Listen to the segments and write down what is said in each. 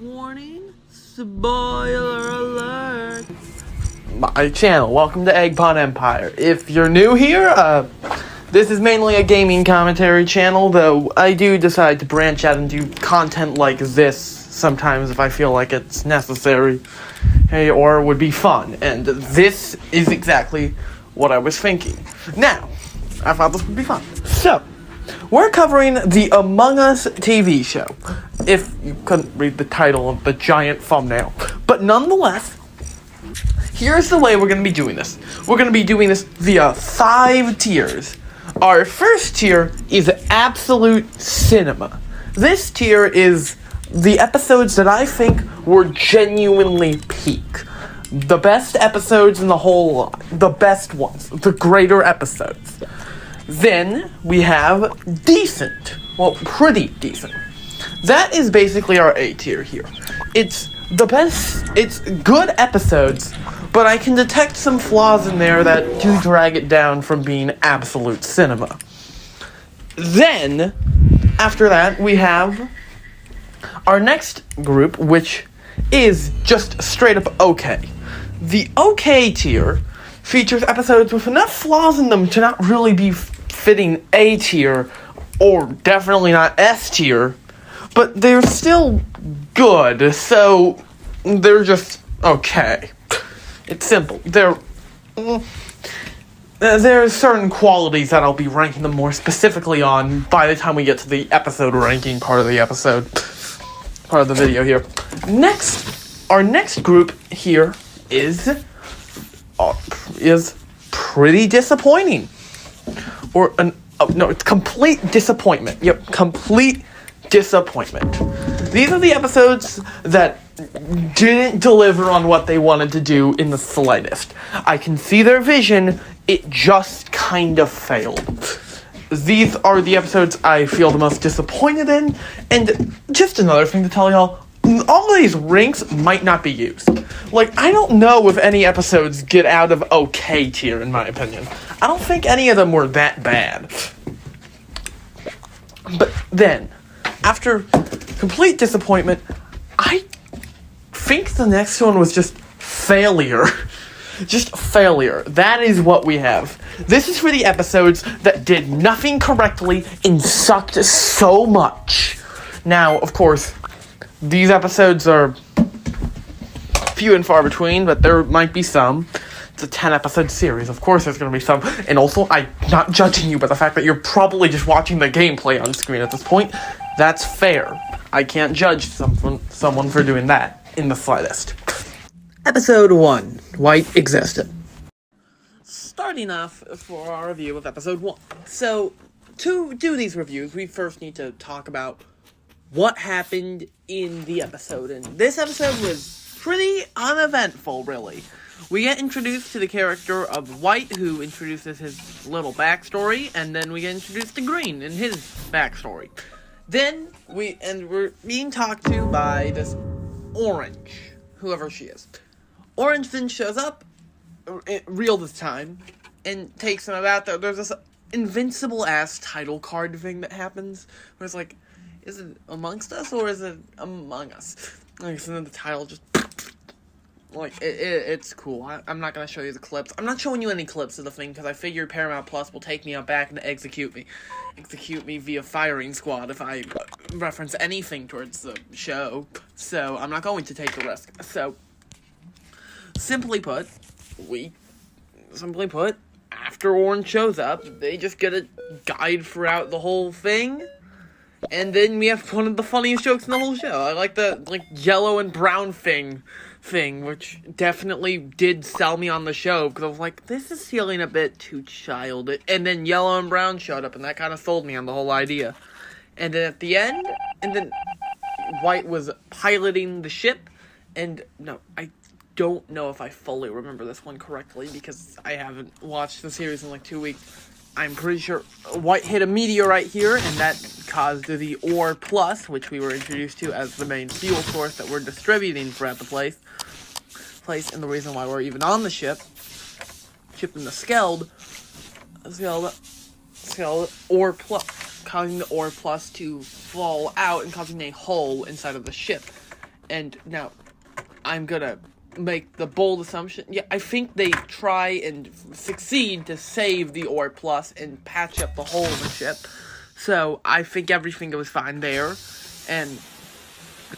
Warning, spoiler alert. My channel, welcome to Egg Pun Empire. If you're new here, this is mainly a gaming commentary channel, though I do decide to branch out and do content like this sometimes if I feel like it's necessary, or would be fun, and this is exactly what I was thinking. Now, I thought this would be fun. So, we're covering the Among Us TV show, if you couldn't read the title of the giant thumbnail. But nonetheless, here's the way we're going to be doing this. We're going to be doing this via 5 tiers. Our first tier is absolute cinema. This tier is the episodes that I think were genuinely peak. The best episodes in the whole lot. The best ones. The greater episodes. Then we have decent. Well, pretty decent. That is basically our A tier here. It's the best, it's good episodes, but I can detect some flaws in there that do drag it down from being absolute cinema. Then, after that, we have our next group, which is just straight up okay. The okay tier features episodes with enough flaws in them to not really be fitting A tier, or definitely not S tier, but they're still good, so they're just okay. It's simple. There's certain qualities that I'll be ranking them more specifically on by the time we get to the episode ranking part of the video here. Next, our next group here is pretty disappointing. It's complete disappointment. Yep, complete disappointment. These are the episodes that didn't deliver on what they wanted to do in the slightest. I can see their vision, it just kind of failed. These are the episodes I feel the most disappointed in, and just another thing to tell y'all, all of these ranks might not be used. Like, I don't know if any episodes get out of okay tier, in my opinion. I don't think any of them were that bad. But then, after complete disappointment, I think the next one was just failure. Just failure. That is what we have. This is for the episodes that did nothing correctly and sucked so much. Now, of course, these episodes are few and far between, but there might be some. It's a 10-episode series. Of course there's going to be some. And also, I'm not judging you by the fact that you're probably just watching the gameplay on screen at this point. That's fair. I can't judge someone for doing that in the slightest. Episode 1. White Existed. Starting off for our review of Episode 1. So, to do these reviews, we first need to talk about what happened in the episode. And this episode was pretty uneventful, really. We get introduced to the character of White, who introduces his little backstory, and then we get introduced to Green and his backstory. Then we're being talked to by this Orange, whoever she is. Orange then shows up, real this time, and takes him about. There's this invincible-ass title card thing that happens, where it's like, is it amongst us, or is it among us? Like, so then the title just, like, it's cool. I'm not gonna show you the clips. I'm not showing you any clips of the thing, because I figured Paramount Plus will take me out back and execute me via firing squad if I reference anything towards the show. So, I'm not going to take the risk. So, simply put, after Orange shows up, they just get a guide throughout the whole thing. And then we have one of the funniest jokes in the whole show. I like the, yellow and brown thing, which definitely did sell me on the show, because I was like, this is feeling a bit too childish. And then yellow and brown showed up, and that kind of sold me on the whole idea. And then at the end, White was piloting the ship, and no, I don't know if I fully remember this one correctly, because I haven't watched the series in 2 weeks. I'm pretty sure White hit a meteorite here, and that caused the Ore Plus, which we were introduced to as the main fuel source that we're distributing throughout the place, and the reason why we're even on the ship in the Skeld Ore Plus, causing the Ore Plus to fall out and causing a hole inside of the ship. And now, I'm gonna make the bold assumption. Yeah, I think they try and succeed to save the Ore Plus and patch up the hole in the ship. So, I think everything goes fine there. And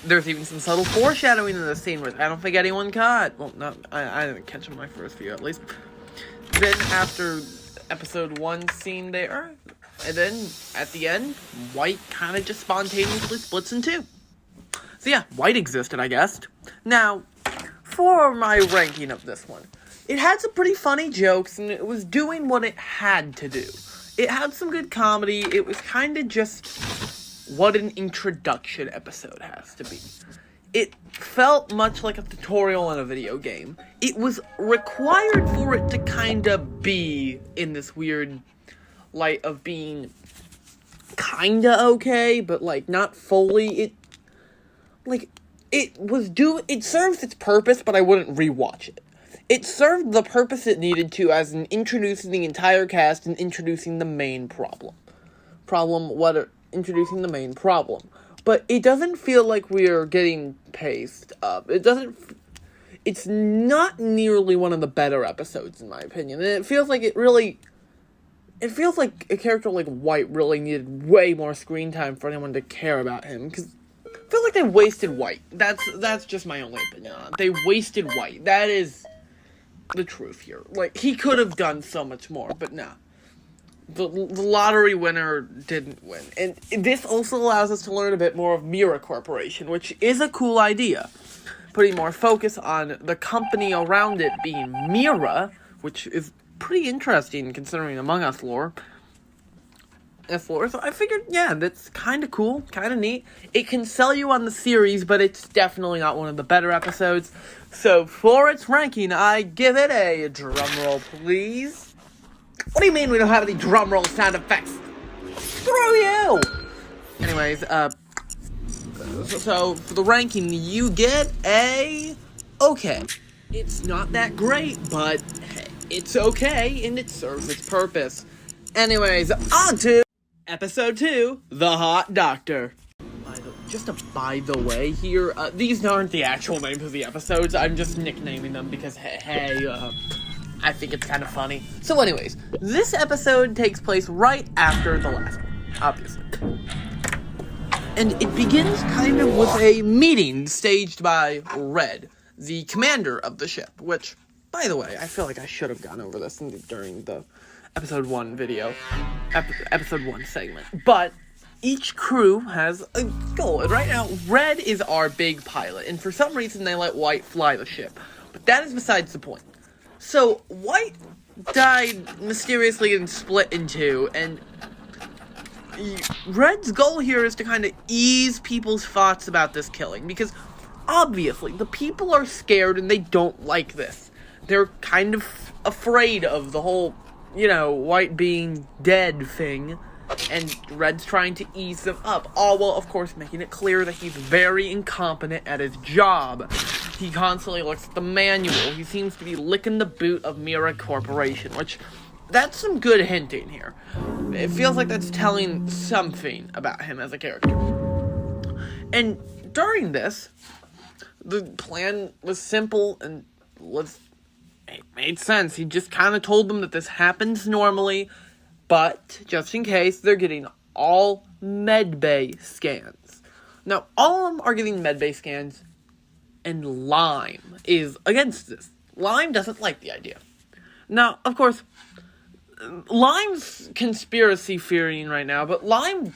there's even some subtle foreshadowing in the scene where I don't think anyone caught. Well, I didn't catch it in my first view, at least. Then, after episode 1 scene there, and then, at the end, White kind of just spontaneously splits in two. So yeah, White existed, I guess. Now, for my ranking of this one, it had some pretty funny jokes, and it was doing what it had to do. It had some good comedy. It was kind of just what an introduction episode has to be. It felt much like a tutorial in a video game. It was required for it to kind of be in this weird light of being kind of okay, but, like, not fully. It serves its purpose, but I wouldn't rewatch it. It served the purpose it needed to as in introducing the entire cast and introducing the main problem. Introducing the main problem. But it doesn't feel like we're getting paced up. It's not nearly one of the better episodes, in my opinion. And it feels like a character like White really needed way more screen time for anyone to care about him, because I feel like they wasted White. That's just my only opinion on it. They wasted White. That is the truth here. Like, he could have done so much more, but nah. The lottery winner didn't win. And this also allows us to learn a bit more of Mira Corporation, which is a cool idea. Putting more focus on the company around it being Mira, which is pretty interesting considering Among Us lore. So I figured, yeah, that's kind of cool, kind of neat. It can sell you on the series, but it's definitely not one of the better episodes. So for its ranking, I give it a drumroll, please. What do you mean we don't have any drumroll sound effects? Screw you! Anyways, so for the ranking, you get a okay. It's not that great, but hey, it's okay, and it serves its purpose. Anyways, on to Episode 2, The Hot Doctor. By the way here, these aren't the actual names of the episodes, I'm just nicknaming them because, hey, I think it's kind of funny. So anyways, this episode takes place right after the last one, obviously. And it begins kind of with a meeting staged by Red, the commander of the ship, which, by the way, I feel like I should have gone over this during the Episode 1 video, Episode 1 segment. But each crew has a goal, and right now, Red is our big pilot, and for some reason they let White fly the ship. But that is besides the point. So, White died mysteriously and split in two, and Red's goal here is to kind of ease people's thoughts about this killing, because obviously, the people are scared and they don't like this. They're kind of afraid of the whole, White being dead thing, and Red's trying to ease them up, all while, of course, making it clear that he's very incompetent at his job. He constantly looks at the manual. He seems to be licking the boot of Mira Corporation, which, that's some good hinting here. It feels like that's telling something about him as a character. And during this, the plan was simple and it made sense. He just kind of told them that this happens normally, but just in case, they're getting all medbay scans. Now, all of them are getting medbay scans, and Lime is against this. Lime doesn't like the idea. Now, of course, Lime's conspiracy theorying right now, but Lime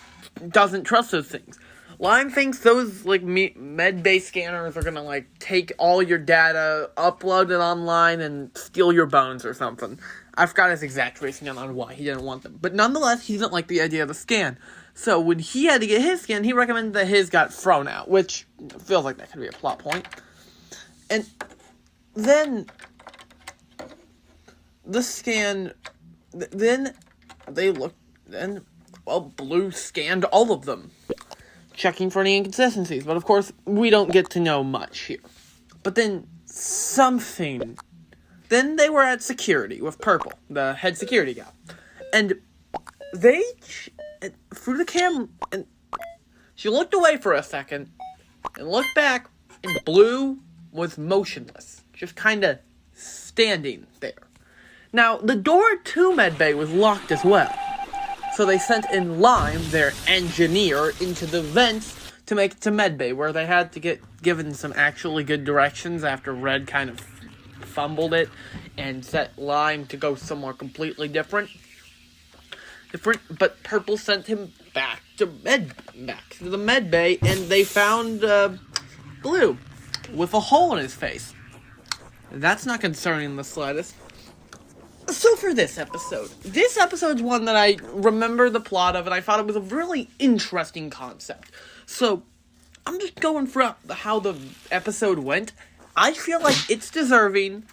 doesn't trust those things. Lime thinks those, med-bay scanners are gonna, take all your data, upload it online, and steal your bones or something. I forgot his exact reasoning on why he didn't want them. But nonetheless, he didn't like the idea of the scan. So when he had to get his scan, he recommended that his got thrown out, which feels like that could be a plot point. And then the scan, then Blue scanned all of them, checking for any inconsistencies. But of course, we don't get to know much here. But then then they were at security with Purple, the head security guy. And they, through the camera, and she looked away for a second, and looked back, and Blue was motionless, just kind of standing there. Now, the door to Medbay was locked as well, so they sent in Lime, their engineer, into the vents to make it to Medbay, where they had to get given some actually good directions after Red kind of fumbled it and set Lime to go somewhere completely different. But Purple sent him back to the Medbay, and they found Blue with a hole in his face. That's not concerning in the slightest. So for this episode's one that I remember the plot of, and I thought it was a really interesting concept. So, I'm just going for how the episode went. I feel like it's deserving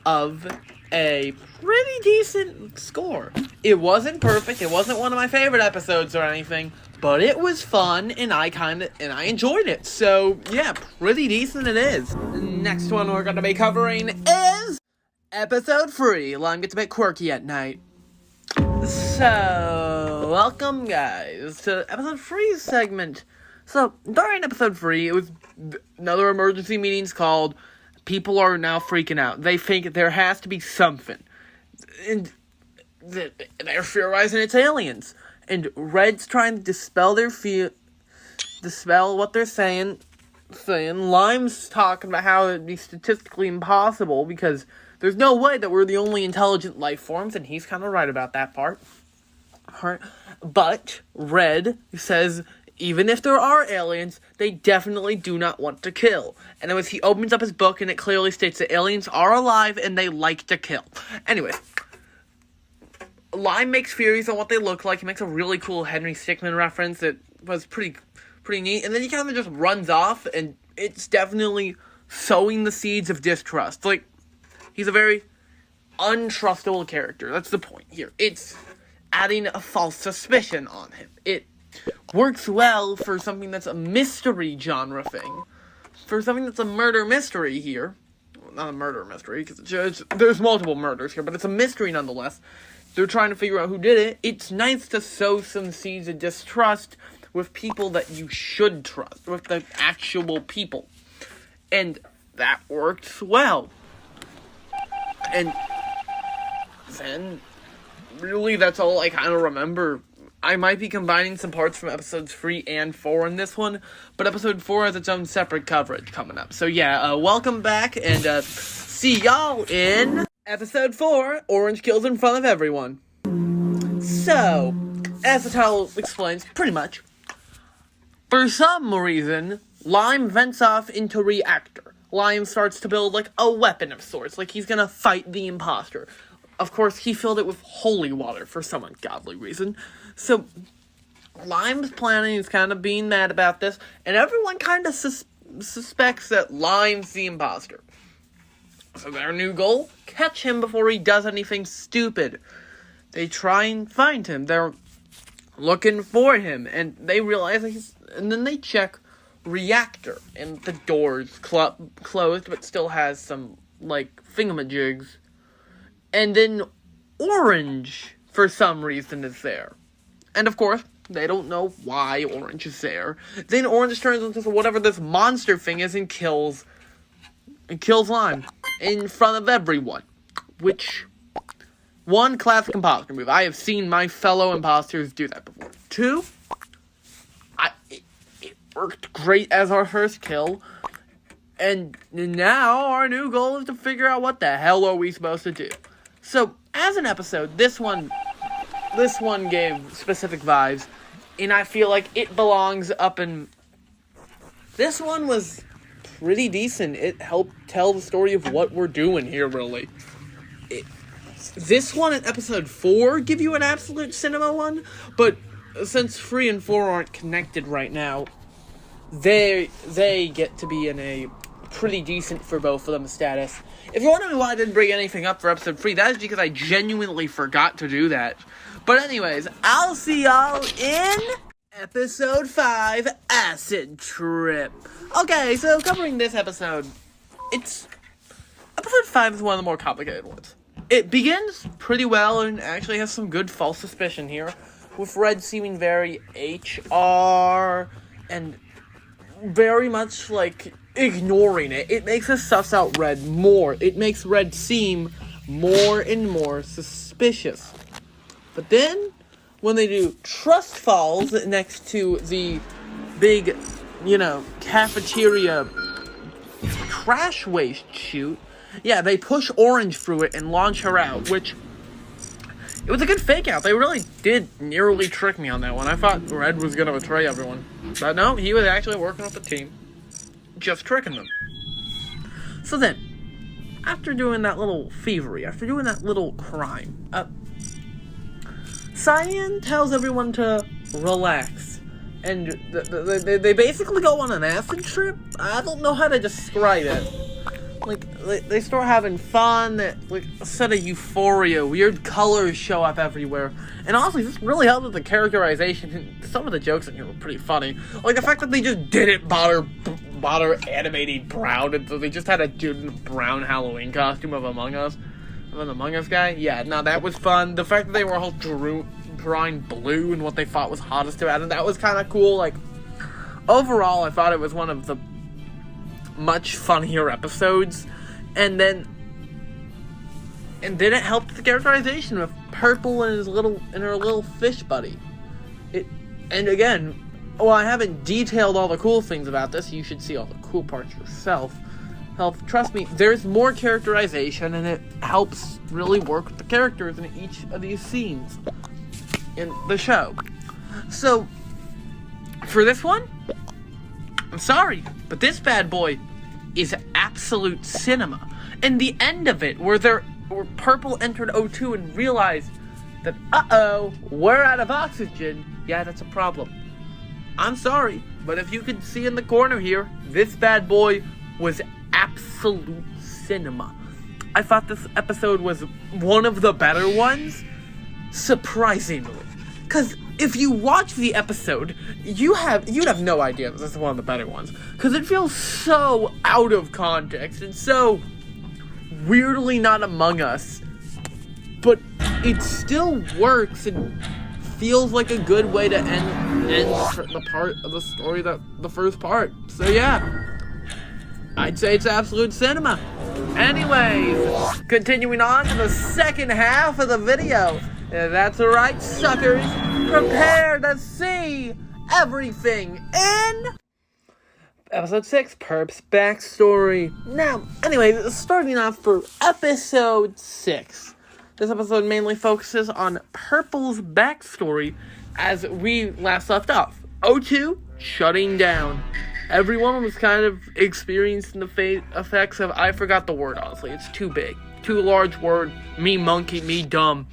of a pretty decent score. It wasn't perfect, it wasn't one of my favorite episodes or anything, but it was fun, and I enjoyed it. So, yeah, pretty decent it is. The next one we're going to be covering is Episode 3, Lime Gets a Bit Quirky at Night. So, welcome guys to Episode 3's segment. So, during Episode 3, it was another emergency meeting's called. People are now freaking out. They think there has to be something. And they're theorizing it's aliens. And Red's trying to dispel what they're saying. Lime's talking about how it'd be statistically impossible because there's no way that we're the only intelligent life forms, and he's kind of right about that part. But Red says even if there are aliens, they definitely do not want to kill. And as he opens up his book, and it clearly states that aliens are alive and they like to kill. Anyways, Lime makes theories on what they look like. He makes a really cool Henry Stickmin reference that was pretty neat. And then he kind of just runs off, and it's definitely sowing the seeds of distrust. Like, he's a very untrustable character. That's the point here. It's adding a false suspicion on him. It works well for something that's a mystery genre thing. For something that's a murder mystery here. Well, not a murder mystery, because there's multiple murders here, but it's a mystery nonetheless. They're trying to figure out who did it. It's nice to sow some seeds of distrust with people that you should trust. With the actual people. And that works well. And then, really, that's all I kind of remember. I might be combining some parts from episodes 3 and 4 in this one, but episode 4 has its own separate coverage coming up. So yeah, welcome back, and see y'all in episode 4, Orange Kills in Front of Everyone. So, as the title explains, pretty much, for some reason, Lime vents off into reactor. Lime starts to build, like, a weapon of sorts, like he's gonna fight the imposter. Of course, he filled it with holy water for some ungodly reason. So, Lime's planning is kind of being mad about this, and everyone kind of suspects that Lime's the imposter. So their new goal, catch him before he does anything stupid. They try and find him. They're looking for him, and they realize and then they check reactor, and the door's closed, but still has some, like, thingamajigs. And then Orange, for some reason, is there. And of course, they don't know why Orange is there. Then Orange turns into whatever this monster thing is and kills Lime in front of everyone. Which, one, classic imposter move. I have seen my fellow imposters do that before. 2, it worked great as our first kill. And now our new goal is to figure out what the hell are we supposed to do. So, as an episode, this one gave specific vibes, and I feel like it belongs up in... This one was pretty decent. It helped tell the story of what we're doing here, really. This one and episode 4 give you an absolute cinema one, but since 3 and 4 aren't connected right now, they get to be in a pretty decent for both of them status. If you're wondering why I didn't bring anything up for episode 3, that is because I genuinely forgot to do that. But anyways, I'll see y'all in episode 5, Acid Trip. Okay, so covering this episode, episode 5 is one of the more complicated ones. It begins pretty well and actually has some good false suspicion here, with Red seeming very HR and very much like ignoring it, it makes us suss out Red more. It makes Red seem more and more suspicious. But then, when they do trust falls next to the big, cafeteria trash waste chute, yeah, they push Orange through it and launch her out, which, it was a good fake out. They really did nearly trick me on that one. I thought Red was going to betray everyone. But no, he was actually working with the team, just tricking them. So then, after doing that little thievery, after doing that little crime, Cyan tells everyone to relax. And they basically go on an acid trip. I don't know how to describe it. Like, they start having fun, like, a set of euphoria, weird colors show up everywhere, and honestly, this really helped with the characterization, and some of the jokes in here were pretty funny. Like, the fact that they just didn't bother animating Brown, and so they just had a dude in a brown Halloween costume of Among Us, guy. Yeah, no, that was fun. The fact that they were all drawing blue and what they thought was hottest about it, that was kind of cool. Like, overall, I thought it was one of the much funnier episodes, and then it helped the characterization of Purple and her little fish buddy. And again, while I haven't detailed all the cool things about this, you should see all the cool parts yourself. Trust me, there's more characterization, and it helps really work with the characters in each of these scenes in the show. So, for this one, I'm sorry, but this bad boy is absolute cinema. And the end of it, where Purple entered O2 and realized that, we're out of oxygen, yeah, that's a problem. I'm sorry, but if you can see in the corner here, this bad boy was absolute cinema. I thought this episode was one of the better ones, surprisingly. Because if you watch the episode, you'd have no idea this is one of the better ones. Because it feels so out of context and so weirdly not Among Us. But it still works and feels like a good way to end the part of the story, the first part. So yeah, I'd say it's absolute cinema. Anyways, continuing on to the second half of the video. That's right, suckers. Prepare to see everything in Episode 6, Purp's backstory. Now, anyway, starting off for Episode 6. This episode mainly focuses on Purple's backstory as we last left off. O2 shutting down. Everyone was kind of experiencing the effects of, I forgot the word, honestly. It's too big. Too large word. Me monkey, me dumb.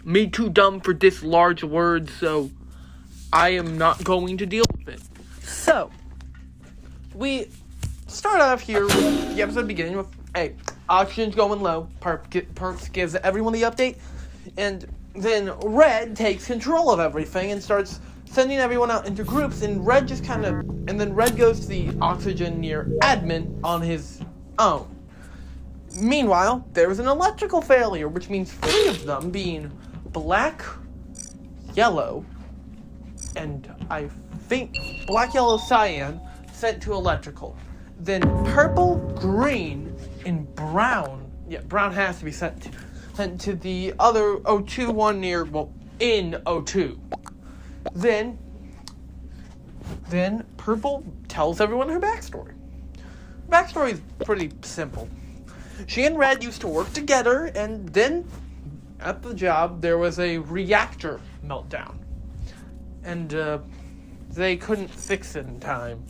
Me too dumb for this large word, so I am not going to deal with it. So, we start off here with the episode beginning with, hey, oxygen's going low. Purp gives everyone the update, and then Red takes control of everything and starts sending everyone out into groups, and Red then Red goes to the oxygen near admin on his own. Meanwhile, there was an electrical failure, which means 3 of them being black, yellow, and I think black, yellow, cyan sent to electrical. Then purple, green, and brown. Yeah, brown has to be sent to the other O2 one in O2. Then Purple tells everyone her backstory. Her backstory is pretty simple. She and Red used to work together, and then at the job there was a reactor meltdown. And they couldn't fix it in time.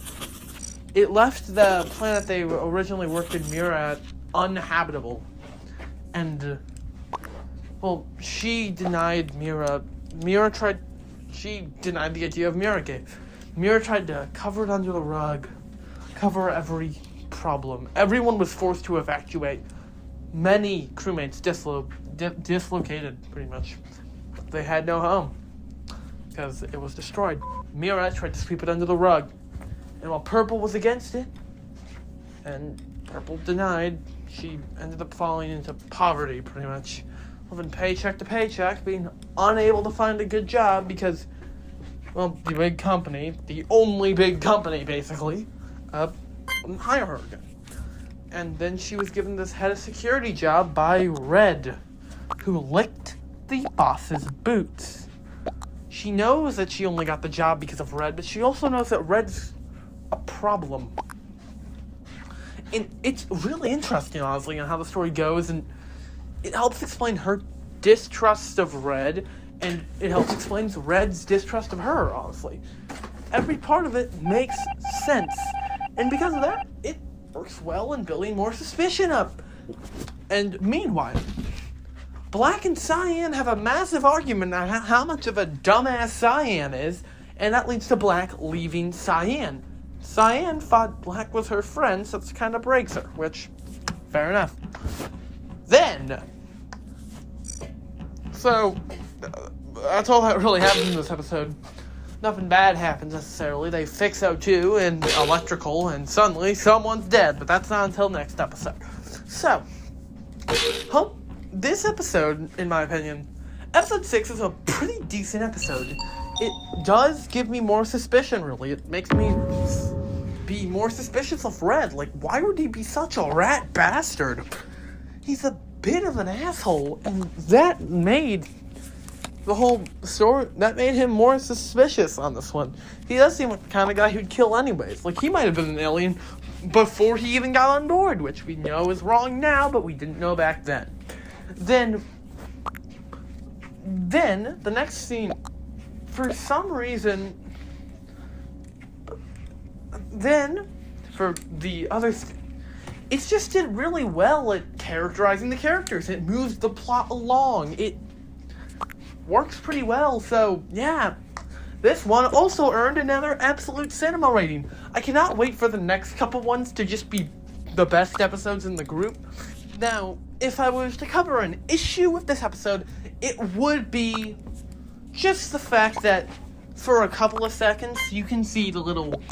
It left the planet they originally worked in Mira at uninhabitable. And, she denied Mira. She denied the idea of Mira gave. Mira tried to cover it under the rug, cover every problem. Everyone was forced to evacuate. Many crewmates dislocated, pretty much. They had no home, because it was destroyed. Mira tried to sweep it under the rug. And while Purple was against it, and Purple denied, she ended up falling into poverty, pretty much. Living paycheck to paycheck, being unable to find a good job because, the big company, the only big company, basically, wouldn't hire her again. And then she was given this head of security job by Red, who licked the boss's boots. She knows that she only got the job because of Red, but she also knows that Red's a problem. And it's really interesting, honestly, on how the story goes, and it helps explain her distrust of Red, and it helps explain Red's distrust of her, honestly. Every part of it makes sense, and because of that, it works well in building more suspicion up. And meanwhile, Black and Cyan have a massive argument on how much of a dumbass Cyan is, and that leads to Black leaving Cyan. Cyan thought Black was her friend, so it kind of breaks her, which, fair enough. Then, that's all that really happens in this episode. Nothing bad happens necessarily. They fix O2 and electrical, and suddenly someone's dead, but that's not until next episode. So, this episode, in my opinion, episode 6 is a pretty decent episode. It does give me more suspicion, really. It makes me be more suspicious of Red. Like, why would he be such a rat bastard? He's a bit of an asshole, and that made the whole story, that made him more suspicious on this one. He does seem like the kind of guy who'd kill anyways. Like, he might have been an alien before he even got on board, which we know is wrong now, but we didn't know back then. Then, the next scene, for some reason, for the other, it just did really well at characterizing the characters. It moves the plot along. It works pretty well, so yeah. This one also earned another absolute cinema rating. I cannot wait for the next couple ones to just be the best episodes in the group. Now, if I was to cover an issue with this episode, it would be just the fact that for a couple of seconds, you can see the little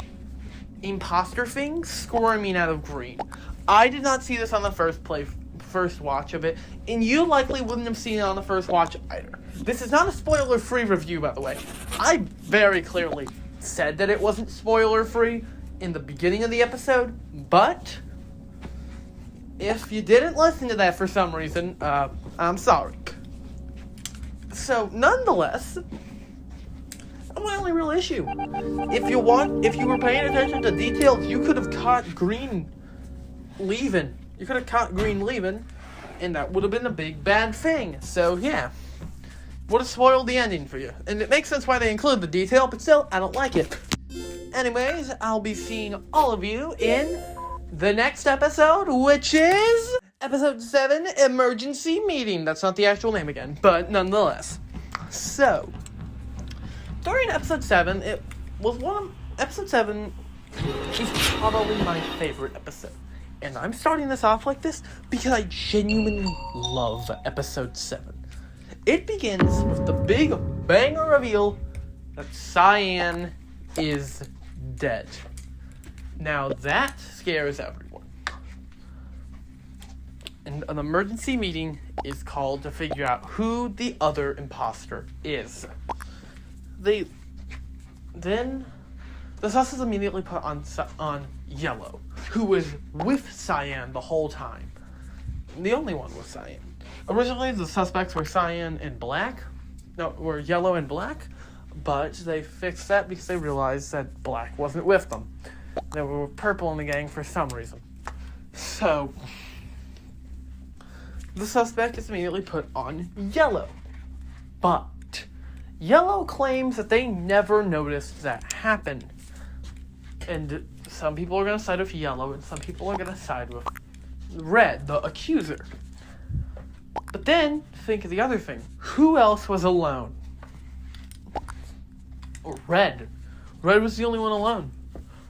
imposter thing squirming out of green. I did not see this on the first watch of it, and you likely wouldn't have seen it on the first watch either. This is not a spoiler-free review, by the way. I very clearly said that it wasn't spoiler-free in the beginning of the episode, but if you didn't listen to that for some reason, I'm sorry. So, nonetheless, that's my only real issue. If you were paying attention to details, you could have caught Green leaving. And that would have been a big bad thing. So, yeah. Would have spoiled the ending for you. And it makes sense why they include the detail, but still, I don't like it. Anyways, I'll be seeing all of you in the next episode, which is episode 7, Emergency Meeting. That's not the actual name again, but nonetheless. So, during episode 7, episode 7 is probably my favorite episode. And I'm starting this off like this because I genuinely love episode 7. It begins with the big banger reveal that Cyan is dead. Now that scares everyone. And an emergency meeting is called to figure out who the other imposter is. Then the sus is immediately put on Yellow, who was with Cyan the whole time. The only one was Cyan. Originally, the suspects were were Yellow and Black, but they fixed that because they realized that Black wasn't with them. They were Purple in the gang for some reason. So, the suspect is immediately put on Yellow. But Yellow claims that they never noticed that happen. And some people are going to side with Yellow, and some people are going to side with Red, the accuser. But then, think of the other thing. Who else was alone? Red. Red was the only one alone.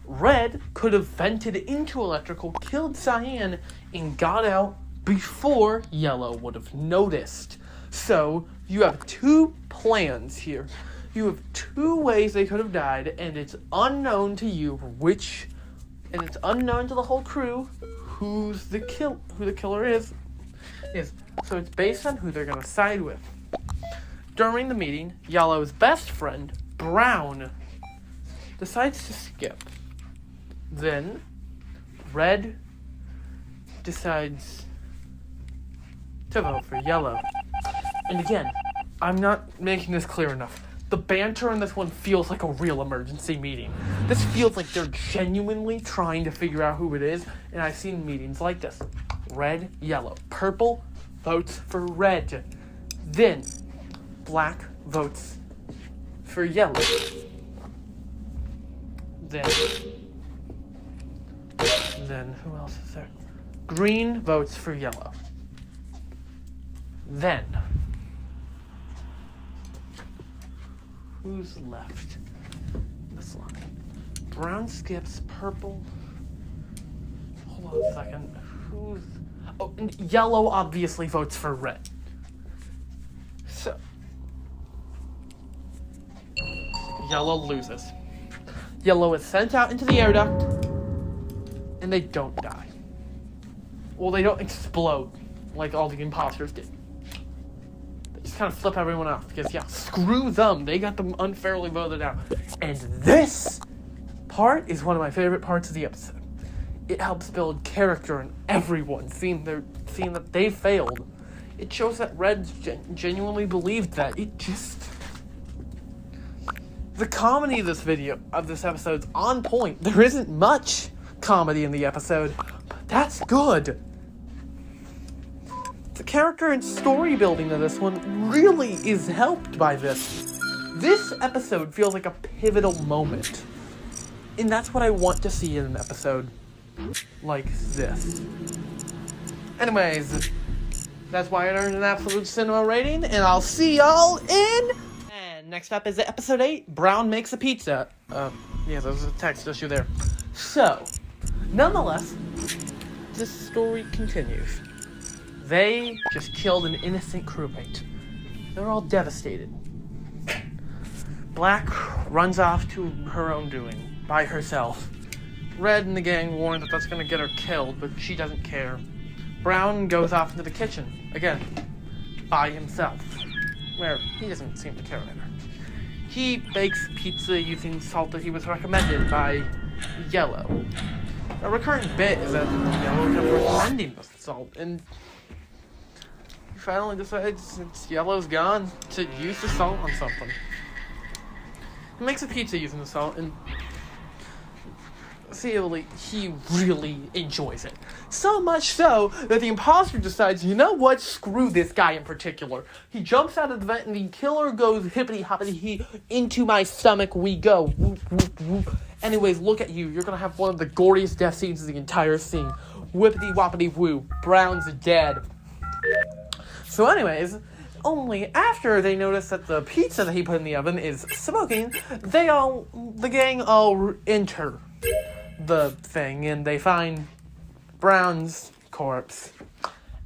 Red could have vented into electrical, killed Cyan, and got out before Yellow would have noticed. So, you have two plans here. You have two ways they could have died, and it's unknown to you and it's unknown to the whole crew who the killer is. So it's based on who they're going to side with. During the meeting, Yellow's best friend, Brown, decides to skip. Then, Red decides to vote for yellow. And again, I'm not making this clear enough. The banter in this one feels like a real emergency meeting. This feels like they're genuinely trying to figure out who it is, and I've seen meetings like this. Red, yellow. Purple votes for red. Then, black votes for yellow. Then, who else is there? Green votes for yellow. Then, who's left? This line. Brown skips purple. Hold on a second. Oh, and yellow obviously votes for red. So, yellow loses. Yellow is sent out into the air duct, and they don't die. Well, they don't explode like all the imposters did. They just kind of flip everyone off because, yeah, screw them. They got them unfairly voted out. And this part is one of my favorite parts of the episode. It helps build character in everyone, seeing that they failed. It shows that Red genuinely believed that. The comedy of this episode's on point. There isn't much comedy in the episode, but that's good. The character and story building of this one really is helped by this. This episode feels like a pivotal moment. And that's what I want to see in an episode like this. Anyways, that's why it earned an absolute cinema rating, and I'll see y'all in... And next up is episode 8, Brown Makes a Pizza. Yeah, there was a text issue there. So, nonetheless, this story continues. They just killed an innocent crewmate. They're all devastated. Black runs off to her own doing, by herself. Red and the gang warn that that's gonna get her killed, but she doesn't care. Brown goes off into the kitchen, again, by himself, where he doesn't seem to care either. He bakes pizza using salt that he was recommended by Yellow. A recurring bit is that Yellow kept recommending the salt, and he finally decides, since Yellow's gone, to use the salt on something. He makes a pizza using the salt, and he really enjoys it. So much so that the imposter decides, you know what, screw this guy in particular. He jumps out of the vent and the killer goes hippity-hoppity-hee, into my stomach we go. Whoop, whoop, whoop. Anyways, look at you. You're gonna have one of the goriest death scenes of the entire scene. Whippity-woppity-woo. Brown's dead. So anyways, only after they notice that the pizza that he put in the oven is smoking, the gang all enter the thing, and they find Brown's corpse,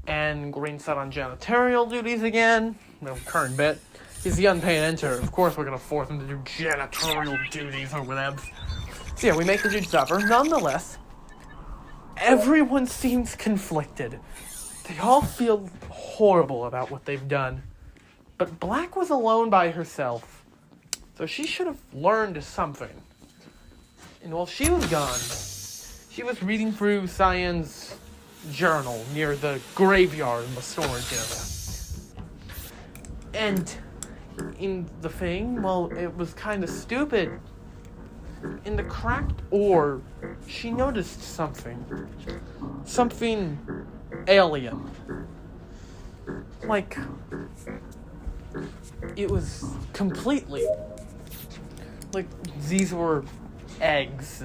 and Green's set on janitorial duties again. No current bit. He's the unpaid enter. Of course we're gonna force him to do janitorial duties or whatever. So yeah, we make the dude suffer. Nonetheless, everyone seems conflicted. They all feel horrible about what they've done. But Black was alone by herself, so she should have learned something. And while she was gone, she was reading through Cyan's journal near the graveyard in the storage area. And in the thing, well, it was kind of stupid. In the cracked ore, she noticed something. Something alien. Like, it was completely... like, these were eggs.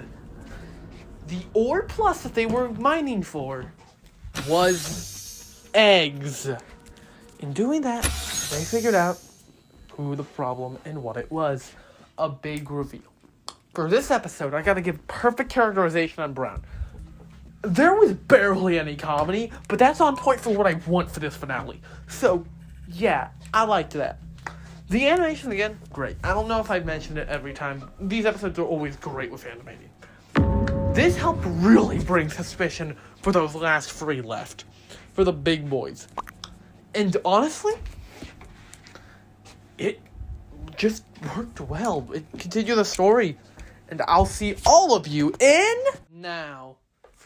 The ore plus that they were mining for was eggs. In doing that, they figured out who the problem and what it was. A big reveal. For this episode, I gotta give perfect characterization on Brown. There was barely any comedy, but that's on point for what I want for this finale. So, yeah, I liked that. The animation, again, great. I don't know if I've mentioned it every time. These episodes are always great with animating. This helped really bring suspicion for those last 3 left. For the big boys. And honestly, it just worked well. It continued the story. And I'll see all of you in... Now,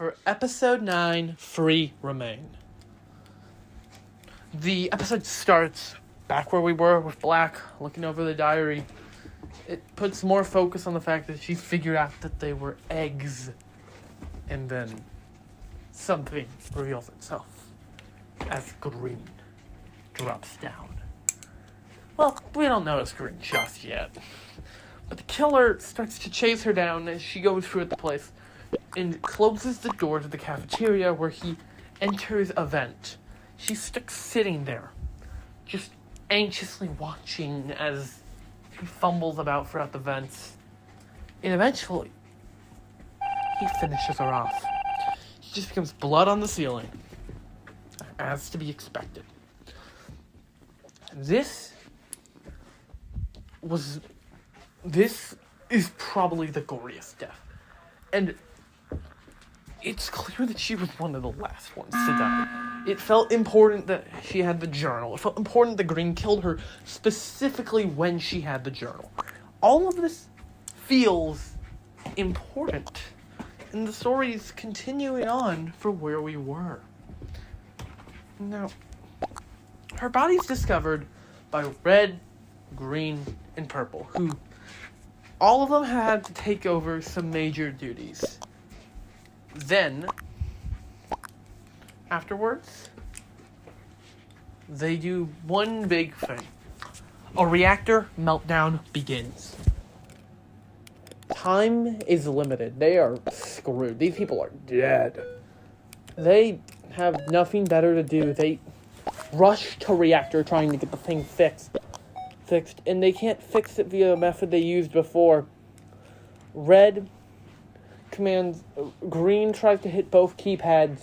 for episode 9, Free Remain. The episode starts back where we were with Black, looking over the diary. It puts more focus on the fact that she figured out that they were eggs. And then something reveals itself as Green drops down. Well, we don't notice Green just yet. But the killer starts to chase her down as she goes through the place and closes the door to the cafeteria where he enters a vent. She's stuck sitting there, just anxiously watching as he fumbles about throughout the vents. And eventually, he finishes her off. She just becomes blood on the ceiling, as to be expected. This is probably the goriest death. And it's clear that she was one of the last ones to die. It felt important that she had the journal. It felt important that Green killed her specifically when she had the journal. All of this feels important. And the story's continuing on for where we were. Now, her body's discovered by Red, Green, and Purple, who all of them had to take over some major duties. Then, afterwards, they do one big thing. A reactor meltdown begins. Time is limited. They are screwed. These people are dead. They have nothing better to do. They rush to reactor trying to get the thing fixed, and they can't fix it via the method they used before. Red commands Green tries to hit both keypads,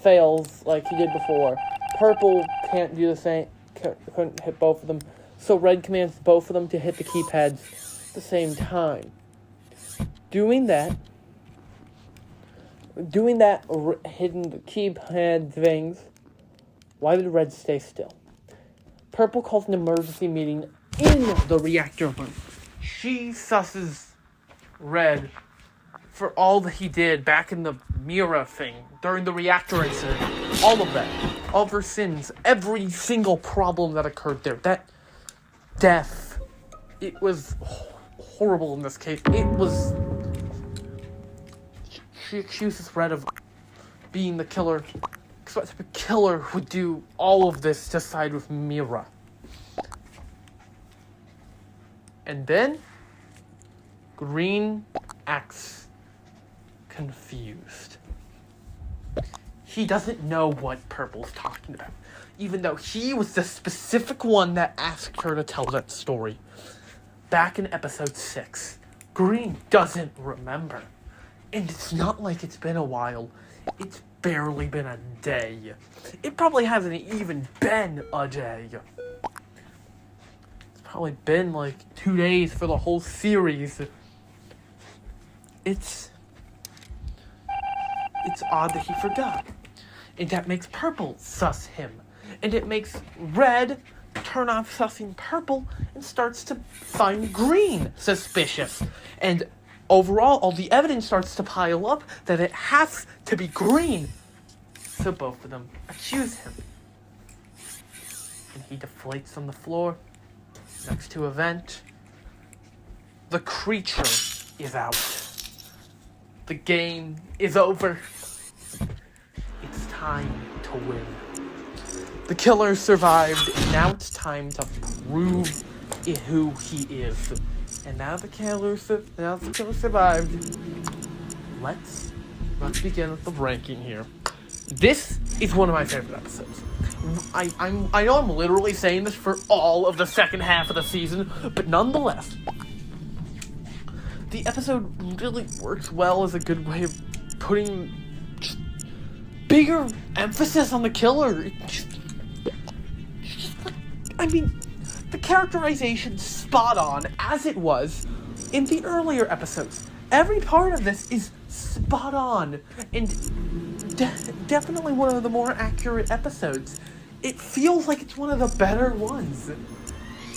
fails like he did before. Purple can't do the same, couldn't hit both of them, so Red commands both of them to hit the keypads at the same time. Doing that, hitting the keypad things. Why did Red stay still? Purple calls an emergency meeting in the reactor room. She susses Red for all that he did back in the Mira thing, during the reactor incident. All of that. All of her sins. Every single problem that occurred there. That death. It was horrible in this case. It was... She accuses Red of being the killer. Because what type of killer would do all of this to side with Mira? And then, Green acts confused. He doesn't know what Purple's talking about, even though he was the specific one that asked her to tell that story. Back in episode 6, Green doesn't remember. And it's not like it's been a while. It's barely been a day. It probably hasn't even been a day. It's probably been like 2 days for the whole series. It's odd that he forgot. And that makes Purple sus him. And it makes Red turn off sussing Purple and starts to find Green suspicious. And overall, all the evidence starts to pile up that it has to be Green. So both of them accuse him. And he deflates on the floor next to a vent. The creature is out. The game is over. It's time to win. The killer survived, and now it's time to prove who he is. And now the killer survived. Let's begin with the ranking here. This is one of my favorite episodes. I know I'm literally saying this for all of the second half of the season, but nonetheless, the episode really works well as a good way of putting just bigger emphasis on the killer. The characterization's spot on, as it was in the earlier episodes. Every part of this is spot on, and definitely one of the more accurate episodes. It feels like it's one of the better ones.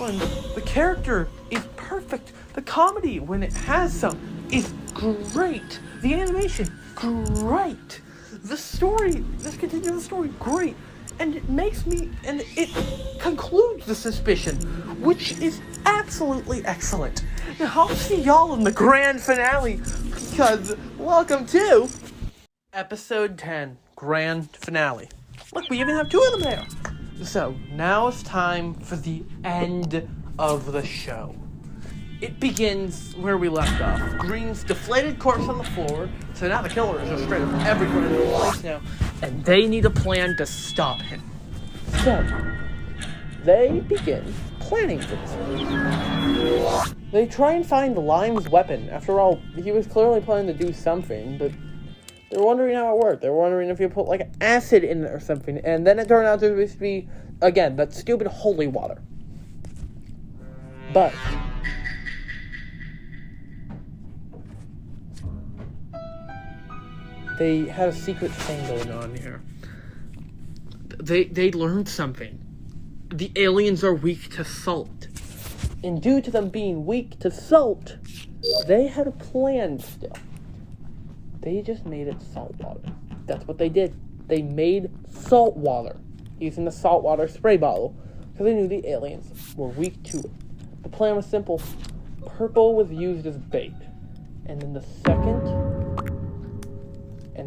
And the character is perfect. The comedy, when it has some, is great. The animation, great. This continues the story, great. And it concludes the suspicion, which is absolutely excellent. Now, I'll see y'all in the grand finale, because welcome to episode 10, grand finale. Look, we even have 2 of them there. So, now it's time for the end of the show. It begins where we left off. Green's deflated corpse on the floor, so now the killer is just straight up everywhere in the place now, and they need a plan to stop him. So, they begin planning for this. They try and find Lime's weapon. After all, he was clearly planning to do something, but they're wondering how it worked. They're wondering if you put, like, acid in it or something, and then it turned out to be, again, that stupid holy water. But they had a secret thing going on here. They learned something. The aliens are weak to salt. And due to them being weak to salt, they had a plan still. They just made it salt water. That's what they did. They made salt water using the salt water spray bottle because they knew the aliens were weak to it. The plan was simple. Purple was used as bait. And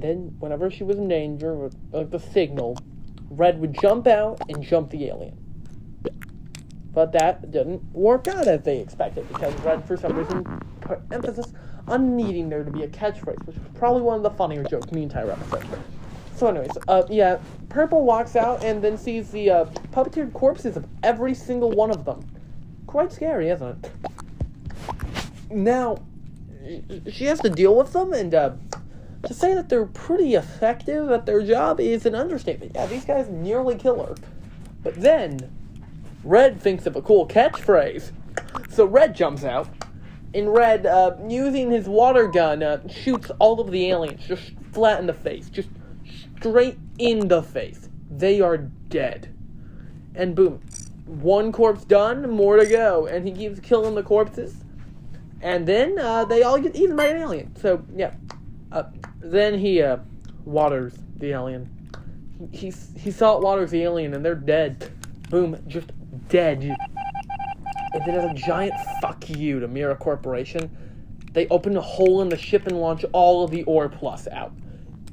then whenever she was in danger, with the signal, Red would jump out and jump the alien. But that didn't work out as they expected, because Red, for some reason, put emphasis on needing there to be a catchphrase, which was probably one of the funnier jokes in the entire episode. So anyways, Purple walks out and then sees the puppeteered corpses of every single one of them. Quite scary, isn't it? Now, she has to deal with them, and to say that they're pretty effective at their job is an understatement. Yeah, these guys nearly kill her. But then, Red thinks of a cool catchphrase. So Red jumps out, and Red, using his water gun, shoots all of the aliens just flat in the face. Just straight in the face. They are dead. And boom. One corpse done, more to go. And he keeps killing the corpses. And then, they all get eaten by an alien. So, yeah. Then he waters the alien. He salt waters the alien, and they're dead. Boom, just dead. And then as a giant fuck you to Mira Corporation, they open a hole in the ship and launch all of the Ore Plus out.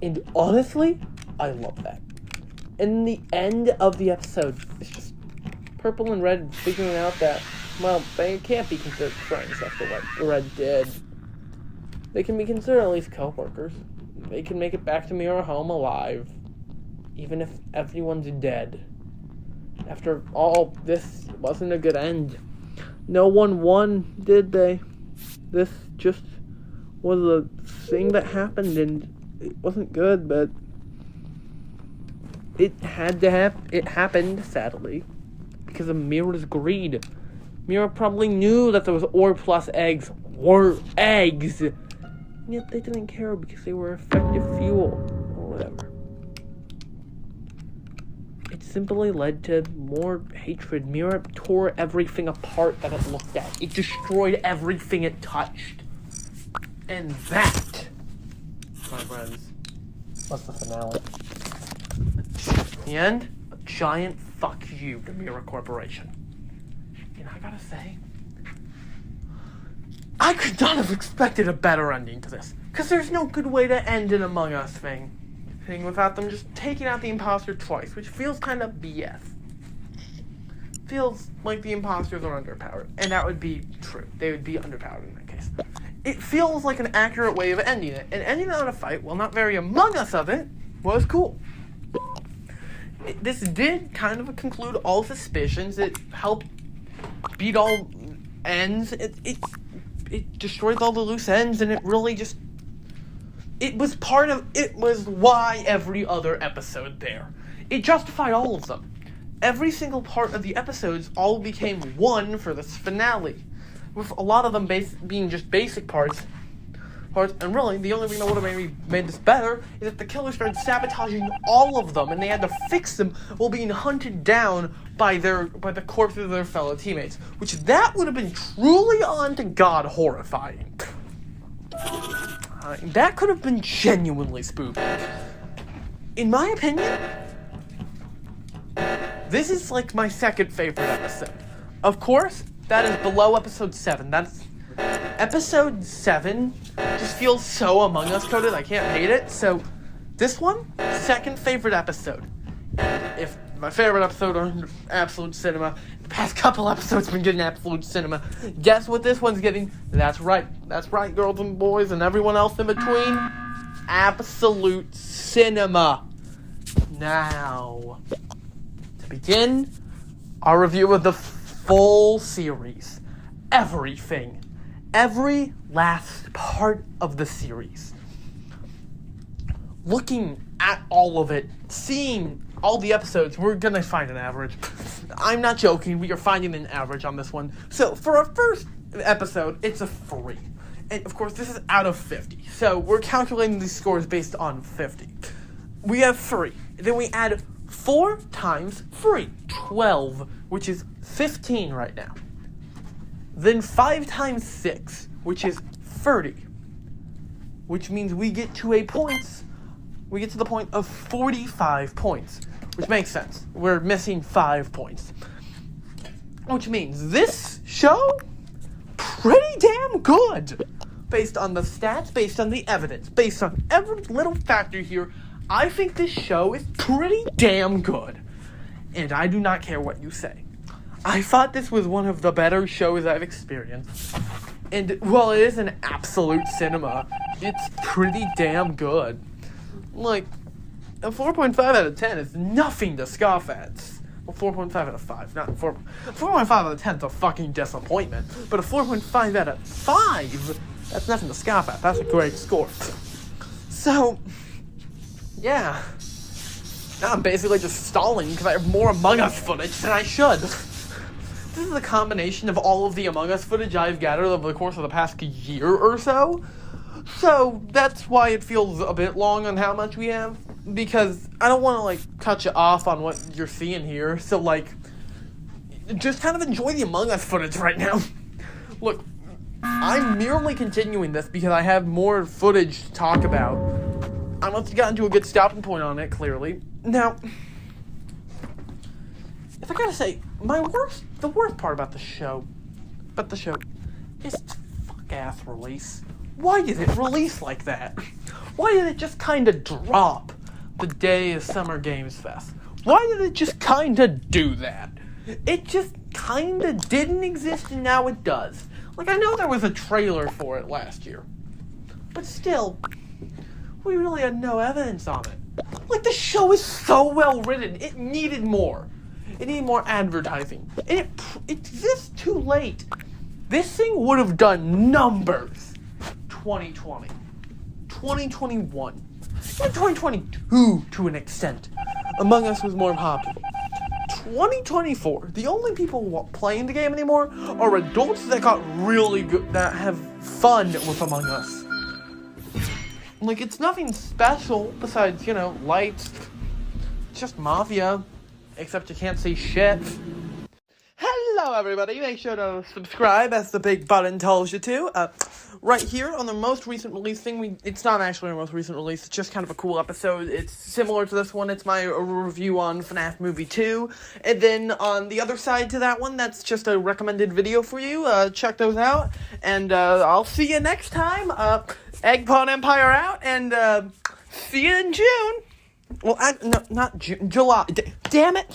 And honestly, I love that. And the end of the episode is just Purple and Red figuring out that, well, they can't be considered friends after what Red did. They can be considered at least co-workers. They can make it back to Mira home alive, even if everyone's dead. After all, this wasn't a good end. No one won, did they? This just was a thing that happened, and it wasn't good, but it had to happen. It happened, sadly, because of Mira's greed. Mira probably knew that those Ore Plus eggs were eggs. Yet they didn't care because they were effective fuel, or whatever. It simply led to more hatred. Mira tore everything apart that it looked at. It destroyed everything it touched. And that, my friends, was the finale. The end, a giant fuck you to Mira Corporation. And I gotta say, I could not have expected a better ending to this, because there's no good way to end an Among Us thing without them just taking out the imposter twice, which feels kind of BS. Feels like the imposters are underpowered, and that would be true. They would be underpowered in that case. It feels like an accurate way of ending it, and ending it on a fight, while not very Among Us of it, was cool. This did kind of conclude all suspicions. It helped beat all ends. It destroyed all the loose ends, and it really just... It was why every other episode there. It justified all of them. Every single part of the episodes all became one for this finale, with a lot of them being just basic parts. And really, the only thing that would have made this better is if the killer started sabotaging all of them, and they had to fix them while being hunted down by the corpses of their fellow teammates, which that would have been truly on to God horrifying. time. That could have been genuinely spooky. In my opinion, this is like my second favorite episode. Of course, that is below episode 7. That's episode 7 just feels so Among Us coded, I can't hate it. So this one, second favorite episode. If my favorite episode on Absolute Cinema, the past couple episodes been getting Absolute Cinema. Guess what this one's getting? That's right, girls and boys and everyone else in between. Absolute Cinema. Now, to begin our review of the full series, everything, every last part of the series, looking at all of it, seeing all the episodes, we're gonna find an average. I'm not joking, we are finding an average on this one. So, for our first episode, it's a 3. And, of course, this is out of 50. So, we're calculating these scores based on 50. We have 3. Then we add 4 times 3, 12, which is 15 right now. Then 5 times 6, which is 30. Which means we get to the point of 45 points. Which makes sense. We're missing 5 points. Which means this show, pretty damn good. Based on the stats, based on the evidence, based on every little factor here, I think this show is pretty damn good. And I do not care what you say. I thought this was one of the better shows I've experienced. And while it is an Absolute Cinema, it's pretty damn good. Like, a 4.5 out of 10 is nothing to scoff at. Well, 4.5 out of 5, not 4. 4.5 out of 10 is a fucking disappointment. But a 4.5 out of 5, that's nothing to scoff at. That's a great score. So, yeah. Now I'm basically just stalling because I have more Among Us footage than I should. This is a combination of all of the Among Us footage I've gathered over the course of the past year or so. So, that's why it feels a bit long on how much we have. Because I don't want to, cut you off on what you're seeing here. So, just kind of enjoy the Among Us footage right now. Look, I'm merely continuing this because I have more footage to talk about. I must have gotten to a good stopping point on it, clearly. Now, if I gotta say, the worst part about the show, is its fuck-ass release. Why did it release like that? Why did it just kinda drop the day of Summer Games Fest? Why did it just kinda do that? It just kinda didn't exist and now it does. I know there was a trailer for it last year. But still, we really had no evidence on it. The show is so well written, it needed more. It needed more advertising. And it's this too late. This thing would have done numbers. 2020. 2021. Even 2022 to an extent. Among Us was more popular. 2024, the only people playing the game anymore are adults that got really good, that have fun with Among Us. It's nothing special besides, lights. It's just Mafia. Except you can't see shit. Hello, everybody. Make sure to subscribe, as the big button tells you to. Right here on the most recent release thing, it's not actually our most recent release, it's just kind of a cool episode. It's similar to this one, it's my review on FNAF Movie 2. And then on the other side to that one, that's just a recommended video for you. Check those out. And I'll see you next time. Eggpot Empire out, and see you in June. Well, no, not June, July. Damn it!